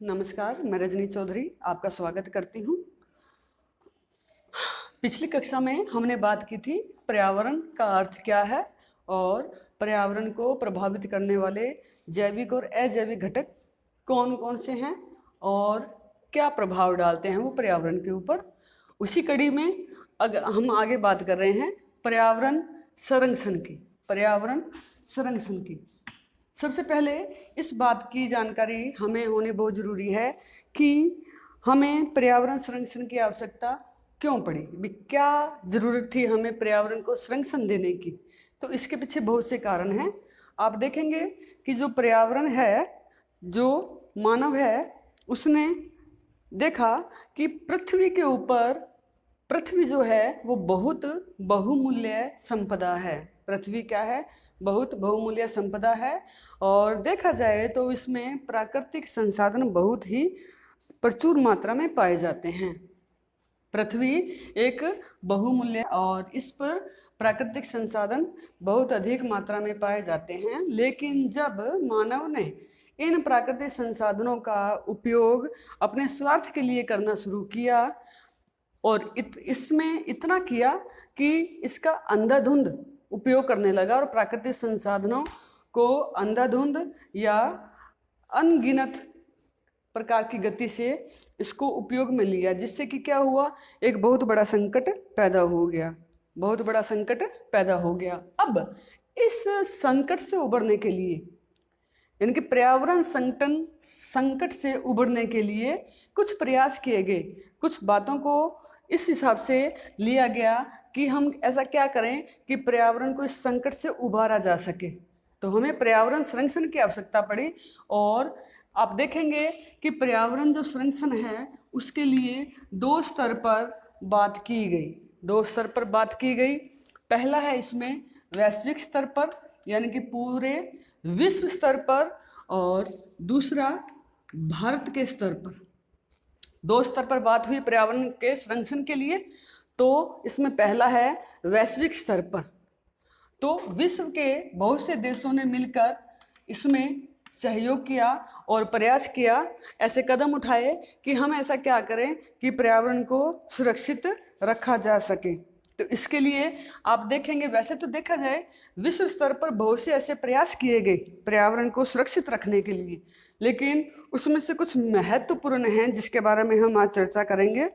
नमस्कार, मैं रजनी चौधरी आपका स्वागत करती हूँ। पिछली कक्षा में हमने बात की थी पर्यावरण का अर्थ क्या है और पर्यावरण को प्रभावित करने वाले जैविक और अजैविक घटक कौन कौन से हैं और क्या प्रभाव डालते हैं वो पर्यावरण के ऊपर। उसी कड़ी में अगर हम आगे बात कर रहे हैं पर्यावरण संरक्षण की। सबसे पहले इस बात की जानकारी हमें होनी बहुत ज़रूरी है कि हमें पर्यावरण संरक्षण की आवश्यकता क्यों पड़ी, क्या ज़रूरत थी हमें पर्यावरण को संरक्षण देने की। तो इसके पीछे बहुत से कारण हैं। आप देखेंगे कि जो पर्यावरण है, जो मानव है, उसने देखा कि पृथ्वी के ऊपर पृथ्वी जो है वो बहुत बहुमूल्य संपदा है। पृथ्वी क्या है? बहुत बहुमूल्य संपदा है। और देखा जाए तो इसमें प्राकृतिक संसाधन बहुत ही प्रचुर मात्रा में पाए जाते हैं। पृथ्वी एक बहुमूल्य और इस पर प्राकृतिक संसाधन बहुत अधिक मात्रा में पाए जाते हैं। लेकिन जब मानव ने इन प्राकृतिक संसाधनों का उपयोग अपने स्वार्थ के लिए करना शुरू किया और इसमें इतना किया कि इसका अंधाधुंध उपयोग करने लगा और प्राकृतिक संसाधनों को अंधाधुंध या अनगिनत प्रकार की गति से इसको उपयोग में लिया, जिससे कि क्या हुआ, एक बहुत बड़ा संकट पैदा हो गया। अब इस संकट से उबरने के लिए, यानी कि पर्यावरण संकट से उबरने के लिए कुछ प्रयास किए गए। कुछ बातों को इस हिसाब से लिया गया कि हम ऐसा क्या करें कि पर्यावरण को इस संकट से उबारा जा सके। तो हमें पर्यावरण संरक्षण की आवश्यकता पड़ी और आप देखेंगे कि पर्यावरण जो संरक्षण है उसके लिए दो स्तर पर बात की गई। पहला है इसमें वैश्विक स्तर पर, यानी कि पूरे विश्व स्तर पर, और दूसरा भारत के स्तर पर। दो स्तर पर बात हुई पर्यावरण के संरक्षण के लिए। तो इसमें पहला है वैश्विक स्तर पर। तो विश्व के बहुत से देशों ने मिलकर इसमें सहयोग किया और प्रयास किया, ऐसे कदम उठाए कि हम ऐसा क्या करें कि पर्यावरण को सुरक्षित रखा जा सके। तो इसके लिए आप देखेंगे, वैसे तो देखा जाए विश्व स्तर पर बहुत से ऐसे प्रयास किए गए पर्यावरण को सुरक्षित रखने के लिए, लेकिन उसमें से कुछ महत्वपूर्ण हैं जिसके बारे में हम आज चर्चा करेंगे।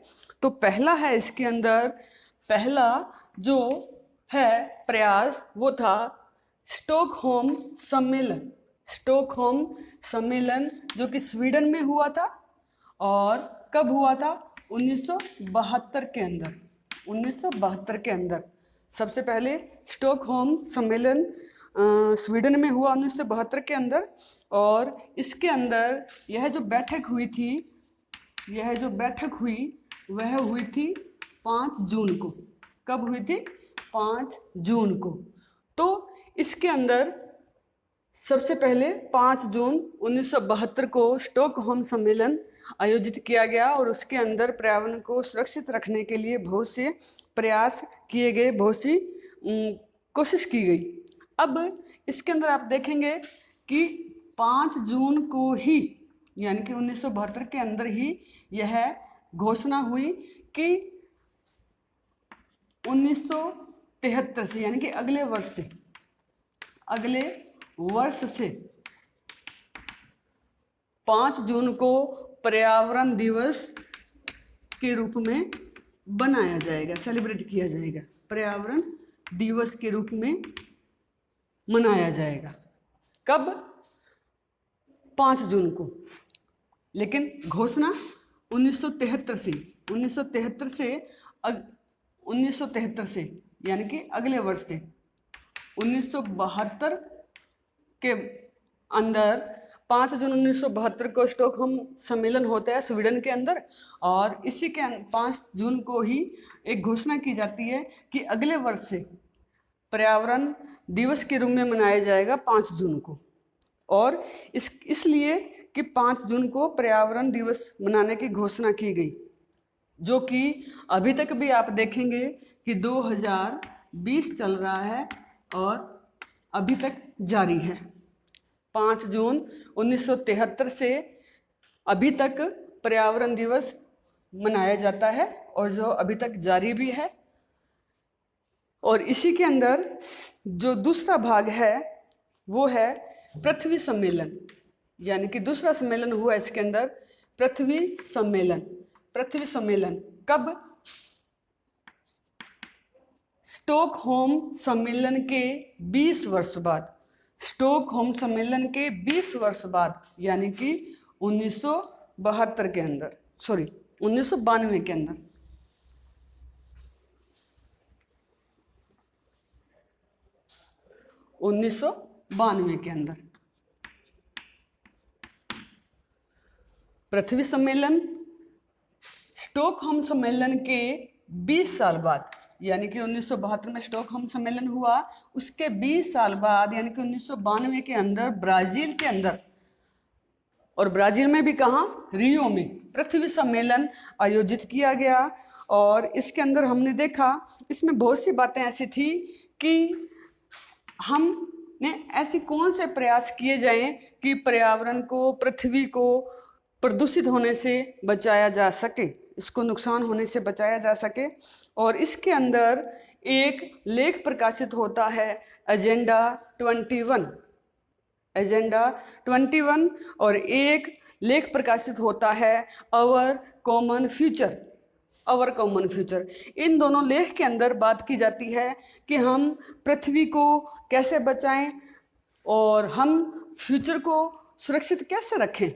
तो पहला है, इसके अंदर पहला जो है प्रयास वो था स्टॉकहोम सम्मेलन, जो कि स्वीडन में हुआ था। और कब हुआ था? 1972 के अंदर सबसे पहले स्टॉकहोम सम्मेलन स्वीडन में हुआ 1972 के अंदर। और इसके अंदर यह जो बैठक हुई वह हुई थी 5 जून को। कब हुई थी? 5 जून को। तो इसके अंदर सबसे पहले 5 जून 1972 को स्टॉकहोम सम्मेलन आयोजित किया गया और उसके अंदर पर्यावरण को सुरक्षित रखने के लिए बहुत से प्रयास किए गए, बहुत सी कोशिश की गई। अब इसके अंदर आप देखेंगे कि 5 जून को ही, यानी कि 1972 के अंदर ही यह घोषणा हुई कि 1973 से, यानी कि अगले वर्ष से 5 जून को पर्यावरण दिवस के रूप में बनाया जाएगा, सेलिब्रेट किया जाएगा, पर्यावरण दिवस के रूप में मनाया जाएगा। कब? 5 जून को। लेकिन घोषणा 1973 से यानी कि अगले वर्ष से 1972 के अंदर 5 जून 1972 को स्टॉकहोम सम्मेलन होता है स्वीडन के अंदर। और इसी के 5 जून को ही एक घोषणा की जाती है कि अगले वर्ष से पर्यावरण दिवस के रूप में मनाया जाएगा 5 जून को। और इसलिए कि 5 जून को पर्यावरण दिवस मनाने की घोषणा की गई, जो कि अभी तक भी आप देखेंगे कि 2020 चल रहा है और अभी तक जारी है। 5 जून 1973 से अभी तक पर्यावरण दिवस मनाया जाता है और जो अभी तक जारी भी है। और इसी के अंदर जो दूसरा भाग है वो है पृथ्वी सम्मेलन, यानी कि दूसरा सम्मेलन हुआ इसके अंदर पृथ्वी सम्मेलन। पृथ्वी सम्मेलन कब? स्टॉकहोम सम्मेलन के 20 वर्ष बाद। स्टॉकहोम सम्मेलन के 20 वर्ष बाद, यानी कि 1972 के अंदर, 1992 के अंदर। पृथ्वी सम्मेलन स्टॉकहोम सम्मेलन के 20 साल बाद, यानी कि 1972 में स्टॉकहोम सम्मेलन हुआ, उसके 20 साल बाद यानी कि 1992 के अंदर ब्राजील के अंदर, और ब्राजील में भी कहाँ? रियो में पृथ्वी सम्मेलन आयोजित किया गया। और इसके अंदर हमने देखा इसमें बहुत सी बातें ऐसी थी कि हमने ऐसी कौन से प्रयास किए जाएं कि पर्यावरण को, पृथ्वी को प्रदूषित होने से बचाया जा सके, इसको नुकसान होने से बचाया जा सके। और इसके अंदर एक लेख प्रकाशित होता है एजेंडा 21, एजेंडा 21, और एक लेख प्रकाशित होता है our common future, our common future. इन दोनों लेख के अंदर बात की जाती है कि हम पृथ्वी को कैसे बचाएं और हम फ्यूचर को सुरक्षित कैसे रखें।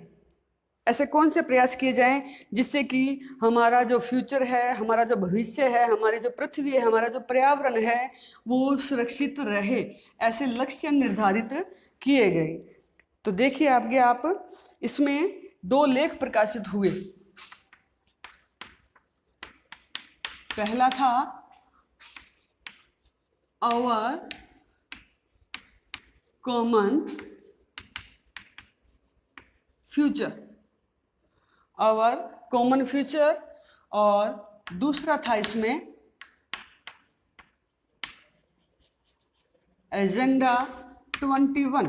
ऐसे कौन से प्रयास किए जाएं जिससे कि हमारा जो फ्यूचर है, हमारा जो भविष्य है, हमारी जो पृथ्वी है, हमारा जो पर्यावरण है वो सुरक्षित रहे। ऐसे लक्ष्य निर्धारित किए गए। तो देखिए आगे आप, इसमें 2 लेख प्रकाशित हुए। पहला था our common future, our common future, और दूसरा था इसमें एजेंडा 21।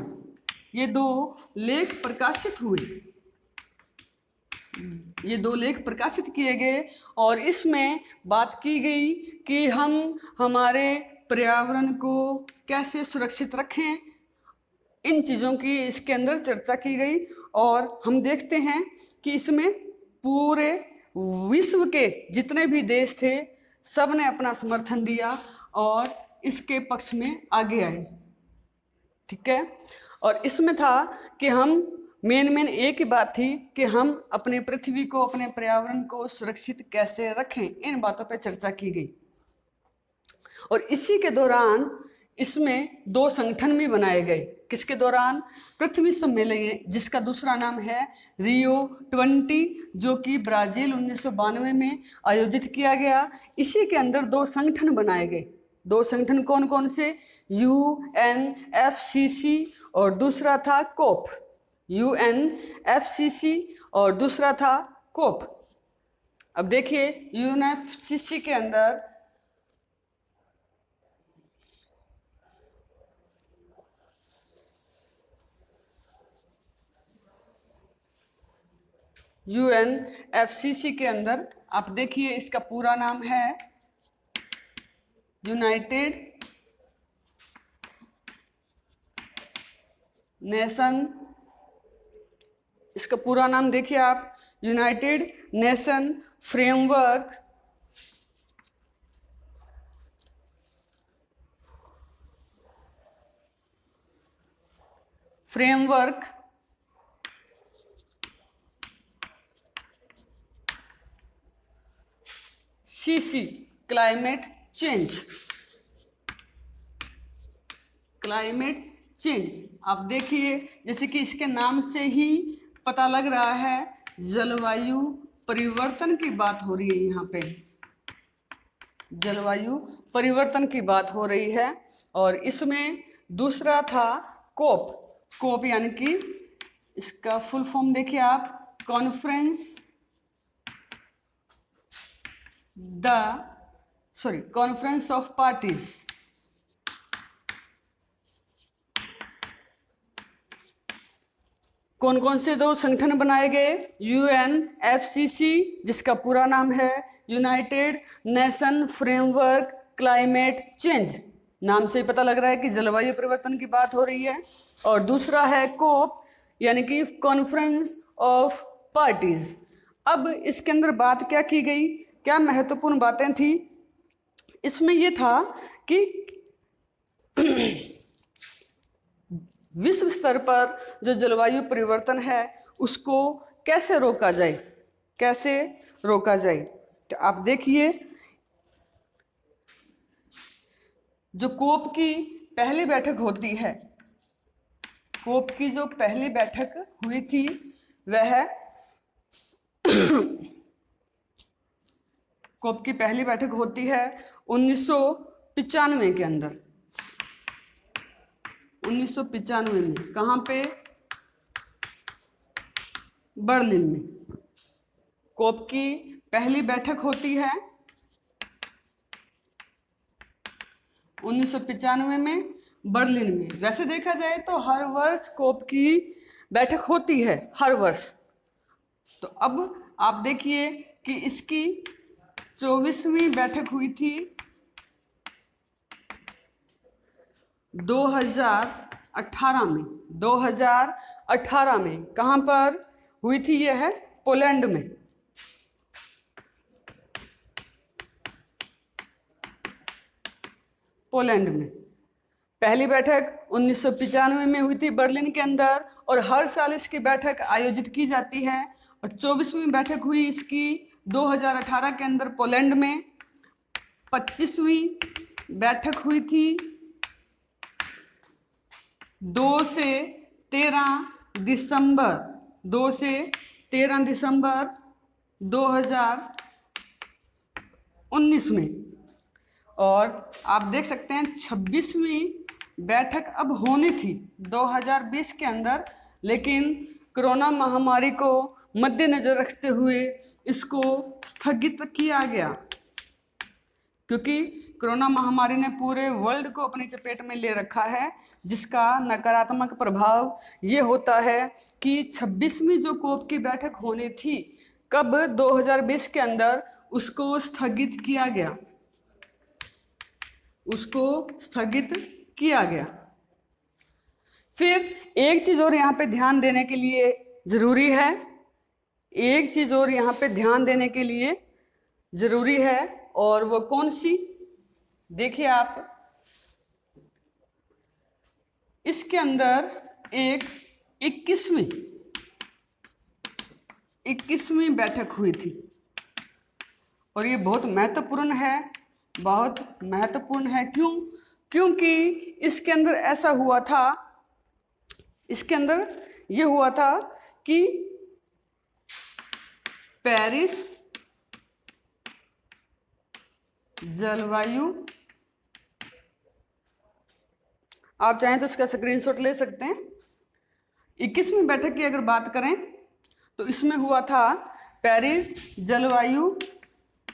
ये 2 लेख प्रकाशित हुए, ये 2 लेख प्रकाशित किए गए और इसमें बात की गई कि हम हमारे पर्यावरण को कैसे सुरक्षित रखें। इन चीज़ों की इसके अंदर चर्चा की गई और हम देखते हैं कि इसमें पूरे विश्व के जितने भी देश थे सब ने अपना समर्थन दिया और इसके पक्ष में आगे आए। ठीक है। और इसमें था कि हम मेन एक ही बात थी कि हम अपनी पृथ्वी को, अपने पर्यावरण को सुरक्षित कैसे रखें। इन बातों पर चर्चा की गई और इसी के दौरान इसमें 2 संगठन भी बनाए गए। किसके दौरान? पृथ्वी सम्मेलन, जिसका दूसरा नाम है रियो 20, जो कि ब्राजील 1992 में आयोजित किया गया। इसी के अंदर 2 संगठन बनाए गए। 2 संगठन कौन कौन से? UNFCCC और दूसरा था कोप। UNFCCC और दूसरा था कोप। अब देखिए UNFCCC के अंदर UNFCCC के अंदर आप देखिए इसका पूरा नाम है यूनाइटेड नेशन। इसका पूरा नाम देखिए आप, United Nation framework CC climate change. आप देखिए जैसे कि इसके नाम से ही पता लग रहा है जलवायु परिवर्तन की बात हो रही है। यहाँ पे जलवायु परिवर्तन की बात हो रही है। और इसमें दूसरा था कोप यानी कि इसका फुल फॉर्म देखिए आप, कॉन्फ्रेंस ऑफ पार्टीज। कौन कौन से 2 संगठन बनाए गए? UNFCCC, जिसका पूरा नाम है United Nation framework climate change. नाम से ही पता लग रहा है कि जलवायु परिवर्तन की बात हो रही है। और दूसरा है COP, यानी कि कॉन्फ्रेंस ऑफ पार्टीज। अब इसके अंदर बात क्या की गई, क्या महत्वपूर्ण बातें थी? इसमें यह था कि विश्व स्तर पर जो जलवायु परिवर्तन है उसको कैसे रोका जाए, कैसे रोका जाए। तो आप देखिए, जो कोप की पहली बैठक होती है, कोप की जो पहली बैठक हुई थी वह कोप की पहली बैठक होती है 1995 के अंदर। 1995 में कहाँ पे? बर्लिन में कोप की पहली बैठक होती है 1995 में बर्लिन में। वैसे देखा जाए तो हर वर्ष कोप की बैठक होती है, हर वर्ष। तो अब आप देखिए कि इसकी 24वीं बैठक हुई थी 2018 में। 2018 में कहाँ पर हुई थी? यह है पोलैंड में। पोलैंड में पहली बैठक 1995 में हुई थी बर्लिन के अंदर, और हर साल इसकी बैठक आयोजित की जाती है। और 24वीं बैठक हुई इसकी 2018 के अंदर पोलैंड में। 25वीं बैठक हुई थी 2 से 13 दिसंबर 2019 में। और आप देख सकते हैं 26वीं बैठक अब होनी थी 2020 के अंदर, लेकिन कोरोना महामारी को मद्देनजर रखते हुए इसको स्थगित किया गया, क्योंकि कोरोना महामारी ने पूरे वर्ल्ड को अपनी चपेट में ले रखा है, जिसका नकारात्मक प्रभाव ये होता है कि 26वीं जो कोप की बैठक होनी थी कब? 2020 के अंदर उसको स्थगित किया गया, उसको स्थगित किया गया। फिर एक चीज़ और यहाँ पे ध्यान देने के लिए ज़रूरी है, एक चीज़ और यहाँ पे ध्यान देने के लिए ज़रूरी है, और वो कौन सी? देखिए आप, इसके अंदर एक 21वीं बैठक हुई थी, और ये बहुत महत्वपूर्ण है, बहुत महत्वपूर्ण है। क्यों? क्योंकि इसके अंदर ऐसा हुआ था, इसके अंदर ये हुआ था कि पेरिस जलवायु, आप चाहें तो इसका स्क्रीनशॉट ले सकते हैं। 21वीं बैठक की अगर बात करें तो इसमें हुआ था पेरिस जलवायु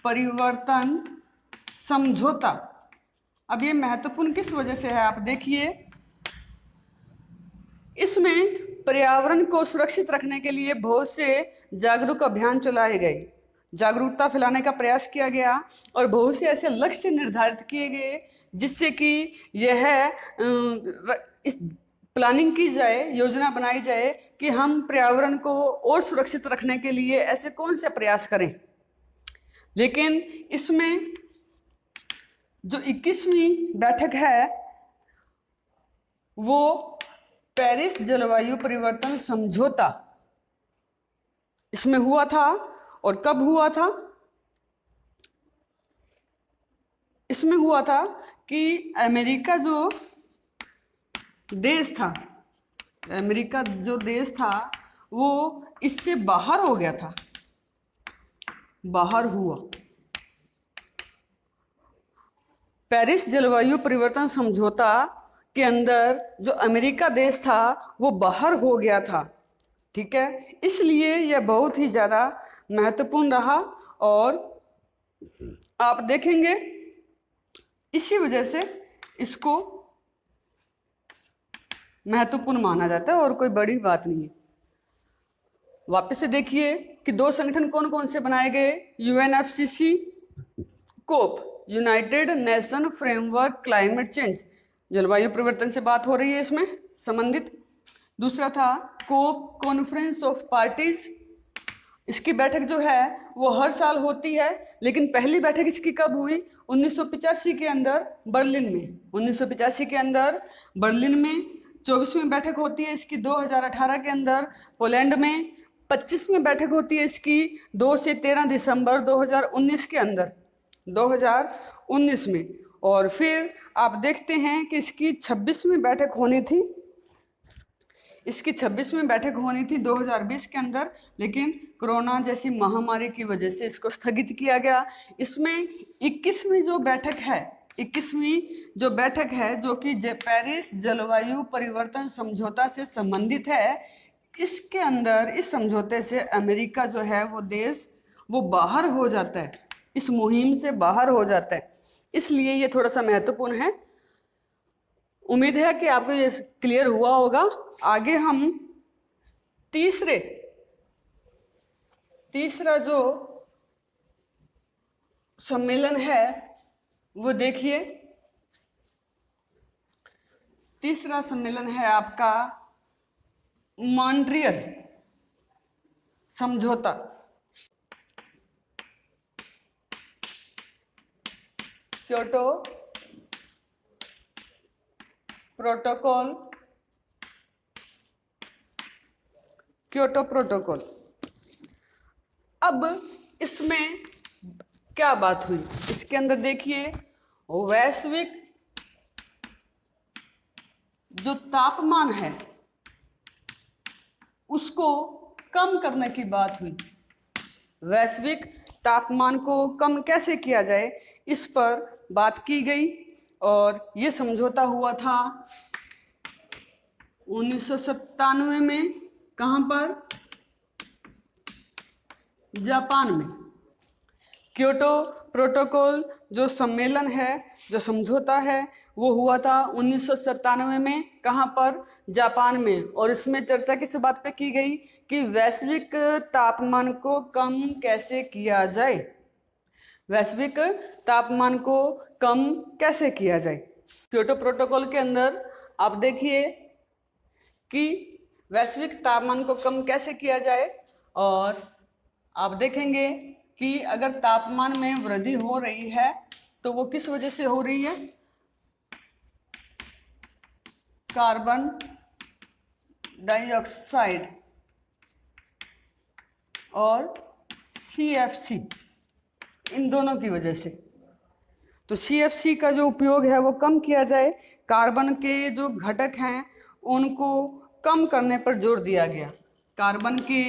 परिवर्तन समझौता। अब ये महत्वपूर्ण किस वजह से है? आप देखिए, इसमें पर्यावरण को सुरक्षित रखने के लिए बहुत से जागरूक अभियान चलाए गए, जागरूकता फैलाने का प्रयास किया गया, और बहुत से ऐसे लक्ष्य निर्धारित किए गए जिससे कि यह इस प्लानिंग की जाए, योजना बनाई जाए कि हम पर्यावरण को और सुरक्षित रखने के लिए ऐसे कौन से प्रयास करें। लेकिन इसमें जो 21वीं बैठक है वो पेरिस जलवायु परिवर्तन समझौता इसमें हुआ था। और कब हुआ था? इसमें हुआ था कि अमेरिका जो देश था, अमेरिका जो देश था वो इससे बाहर हो गया था, बाहर हुआ। पेरिस जलवायु परिवर्तन समझौता के अंदर जो अमेरिका देश था वो बाहर हो गया था, ठीक है। इसलिए यह बहुत ही ज़्यादा महत्वपूर्ण रहा, और आप देखेंगे इसी वजह से इसको महत्वपूर्ण माना जाता है, और कोई बड़ी बात नहीं है। वापस से देखिए कि दो संगठन कौन कौन से बनाए गए, UNFCC, COP, United Nation framework climate change, जलवायु परिवर्तन से बात हो रही है इसमें संबंधित। दूसरा था कोप, कॉन्फ्रेंस ऑफ पार्टीज, इसकी बैठक जो है वो हर साल होती है, लेकिन पहली बैठक इसकी कब हुई, 1985 के अंदर बर्लिन में। 1985 के अंदर बर्लिन में 24वीं बैठक होती है इसकी 2018 के अंदर पोलैंड में। 25वीं बैठक होती है इसकी 2 से 13 दिसंबर 2019 के अंदर, 2019 में। और फिर आप देखते हैं कि इसकी 26वीं बैठक होनी थी, इसकी 26वीं बैठक होनी थी 2020 के अंदर, लेकिन कोरोना जैसी महामारी की वजह से इसको स्थगित किया गया। इसमें 21वीं जो बैठक है, 21वीं जो बैठक है जो कि पेरिस जलवायु परिवर्तन समझौता से संबंधित है, इसके अंदर इस समझौते से अमेरिका जो है वो देश वो बाहर हो जाता है, इस मुहिम से बाहर हो जाता है, इसलिए ये थोड़ा सा महत्वपूर्ण है। उम्मीद है कि आपको ये क्लियर हुआ होगा। आगे हम तीसरा जो सम्मेलन है वो देखिए। तीसरा सम्मेलन है आपका मॉन्ट्रियल समझौता, क्योटो प्रोटोकॉल, क्योटो प्रोटोकॉल। अब इसमें क्या बात हुई, इसके अंदर देखिए वैश्विक जो तापमान है उसको कम करने की बात हुई। वैश्विक तापमान को कम कैसे किया जाए इस पर बात की गई, और ये समझौता हुआ था 1997 में। कहाँ पर, जापान में। क्योटो प्रोटोकॉल जो सम्मेलन है, जो समझौता है, वो हुआ था 1997 में। कहाँ पर, जापान में। और इसमें चर्चा किस बात पे की गई कि वैश्विक तापमान को कम कैसे किया जाए, वैश्विक तापमान को कम कैसे किया जाए। क्योटो प्रोटोकॉल के अंदर आप देखिए कि वैश्विक तापमान को कम कैसे किया जाए, और आप देखेंगे कि अगर तापमान में वृद्धि हो रही है तो वो किस वजह से हो रही है, कार्बन डाइऑक्साइड और CFC, इन दोनों की वजह से। तो CFC का जो उपयोग है वो कम किया जाए, कार्बन के जो घटक हैं उनको कम करने पर जोर दिया गया। कार्बन के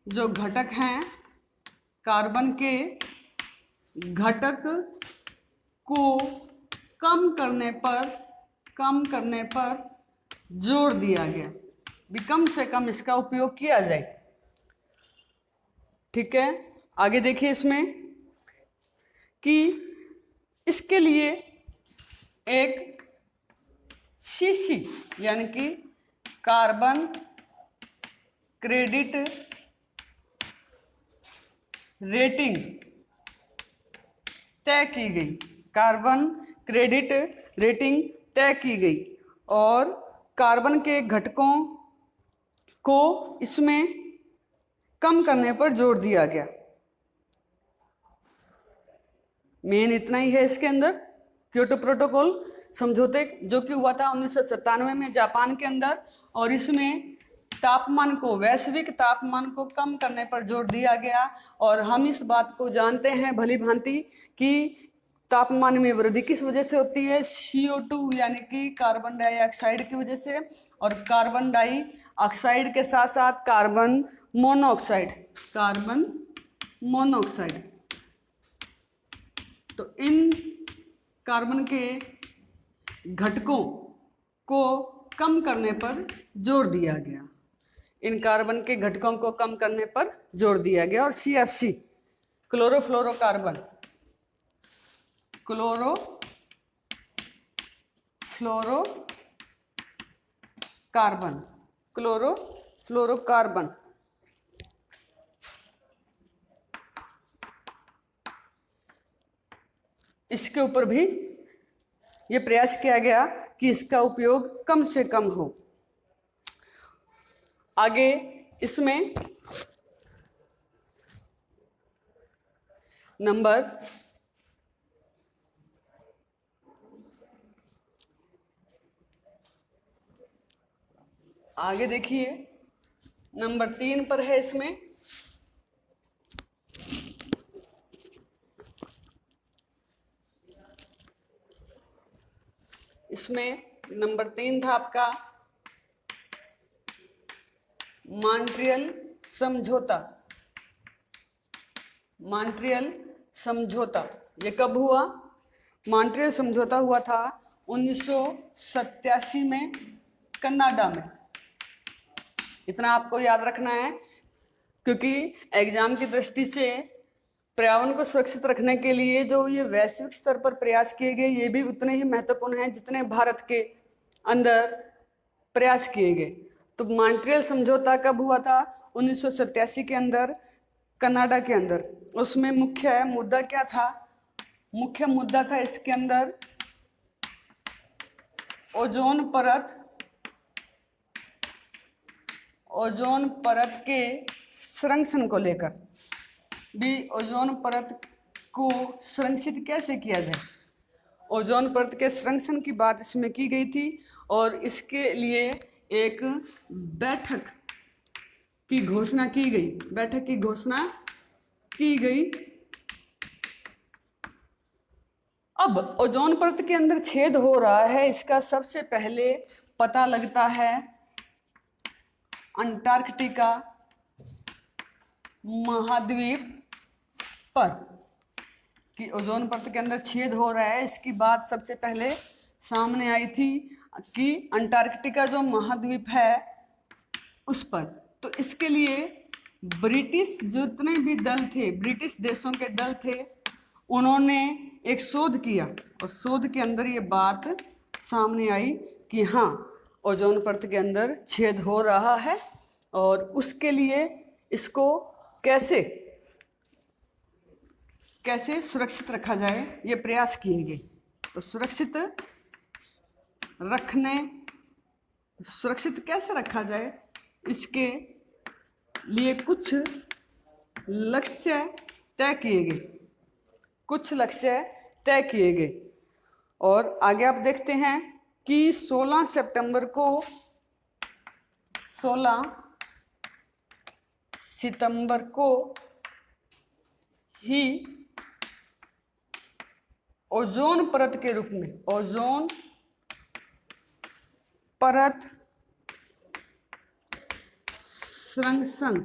जो घटक हैं, कार्बन के घटक को कम करने पर जोर दिया गया, भी कम से कम इसका उपयोग किया जाए। ठीक है, आगे देखिए इसमें कि इसके लिए एक CC यानी कि कार्बन क्रेडिट रेटिंग तय की गई, कार्बन क्रेडिट रेटिंग तय की गई, और कार्बन के घटकों को इसमें कम करने पर जोर दिया गया। मेन इतना ही है इसके अंदर। क्योटो प्रोटोकॉल समझौते जो कि हुआ था 1997 में जापान के अंदर, और इसमें तापमान को, वैश्विक तापमान को कम करने पर जोर दिया गया। और हम इस बात को जानते हैं भली भांति कि तापमान में वृद्धि किस वजह से होती है, CO2 यानी कि कार्बन डाइऑक्साइड की वजह से, और कार्बन डाइऑक्साइड के साथ साथ कार्बन मोनोऑक्साइड। तो इन कार्बन के घटकों को कम करने पर जोर दिया गया, इन कार्बन के घटकों को कम करने पर जोर दिया गया। और CFC क्लोरोफ्लोरोकार्बन, क्लोरोफ्लोरोकार्बन इसके ऊपर भी ये प्रयास किया गया कि इसका उपयोग कम से कम हो। आगे इसमें नंबर आगे देखिए, नंबर 3 पर है इसमें नंबर 3 था आपका मॉन्ट्रियल समझौता। मॉन्ट्रियल समझौता ये कब हुआ? मॉन्ट्रियल समझौता हुआ था 1987 में कनाडा में। इतना आपको याद रखना है, क्योंकि एग्जाम की दृष्टि से पर्यावरण को सुरक्षित रखने के लिए जो ये वैश्विक स्तर पर प्रयास किए गए, ये भी उतने ही महत्वपूर्ण हैं जितने भारत के अंदर प्रयास किए गए। तो मॉन्ट्रियल समझौता कब हुआ था? 1987 के अंदर कनाडा के अंदर। उसमें मुख्य मुद्दा क्या था? मुख्य मुद्दा था इसके अंदर ओजोन परत के संरक्षण को लेकर भी, ओजोन परत को संरक्षित कैसे किया जाए, ओजोन परत के संरक्षण की बात इसमें की गई थी। और इसके लिए एक बैठक की घोषणा की गई। बैठक की घोषणा की गई। अब ओजोन परत के अंदर छेद हो रहा है, इसका सबसे पहले पता लगता है अंटार्कटिका महाद्वीप पर कि ओजोन परत के अंदर छेद हो रहा है। इसकी बात सबसे पहले सामने आई थी कि अंटार्कटिका जो महाद्वीप है उस पर। तो इसके लिए ब्रिटिश जितने भी दल थे, ब्रिटिश देशों के दल थे, उन्होंने एक शोध किया और शोध के अंदर ये बात सामने आई कि हाँ, ओजोन परत के अंदर छेद हो रहा है और उसके लिए इसको कैसे सुरक्षित रखा जाए, ये प्रयास किए गए। तो सुरक्षित कैसे रखा जाए, इसके लिए कुछ लक्ष्य तय किए गए। और आगे आप देखते हैं कि 16 सितंबर को ही ओजोन परत के रूप में, ओजोन परत संरक्षण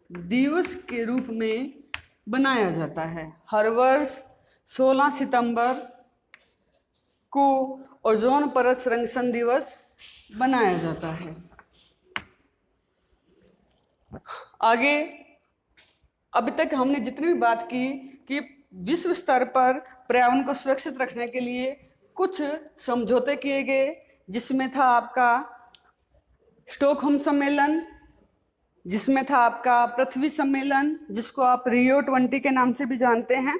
दिवस के रूप में बनाया जाता है। हर वर्ष 16 सितंबर को ओजोन परत संरक्षण दिवस बनाया जाता है। आगे अभी तक हमने जितनी भी बात की कि विश्व स्तर पर पर्यावरण को सुरक्षित रखने के लिए कुछ समझौते किए गए, जिसमें था आपका स्टॉकहोम सम्मेलन, जिसमें था आपका पृथ्वी सम्मेलन, जिसको आप रियो 20 के नाम से भी जानते हैं,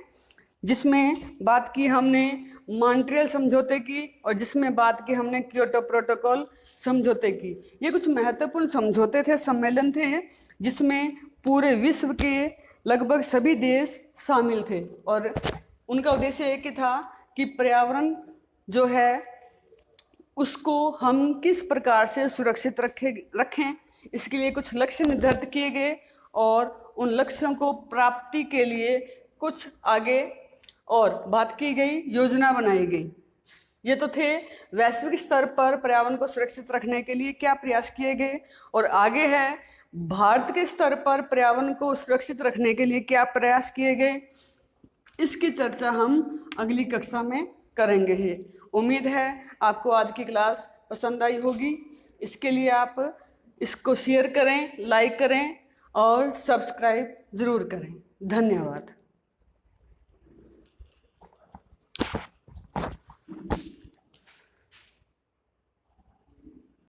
जिसमें बात की हमने मॉन्ट्रियल समझौते की और जिसमें बात की हमने क्योटो प्रोटोकॉल समझौते की। ये कुछ महत्वपूर्ण समझौते थे, सम्मेलन थे, जिसमें पूरे विश्व के लगभग सभी देश शामिल थे और उनका उद्देश्य एक ही था कि पर्यावरण जो है उसको हम किस प्रकार से सुरक्षित रखें। इसके लिए कुछ लक्ष्य निर्धारित किए गए और उन लक्ष्यों को प्राप्ति के लिए कुछ आगे और बात की गई, योजना बनाई गई। ये तो थे वैश्विक स्तर पर पर्यावरण को सुरक्षित रखने के लिए क्या प्रयास किए गए, और आगे है भारत के स्तर पर पर्यावरण को सुरक्षित रखने के लिए क्या प्रयास किए गए। इसकी चर्चा हम अगली कक्षा में करेंगे। उम्मीद है आपको आज की क्लास पसंद आई होगी। इसके लिए आप इसको शेयर करें, लाइक करें और सब्सक्राइब ज़रूर करें। धन्यवाद।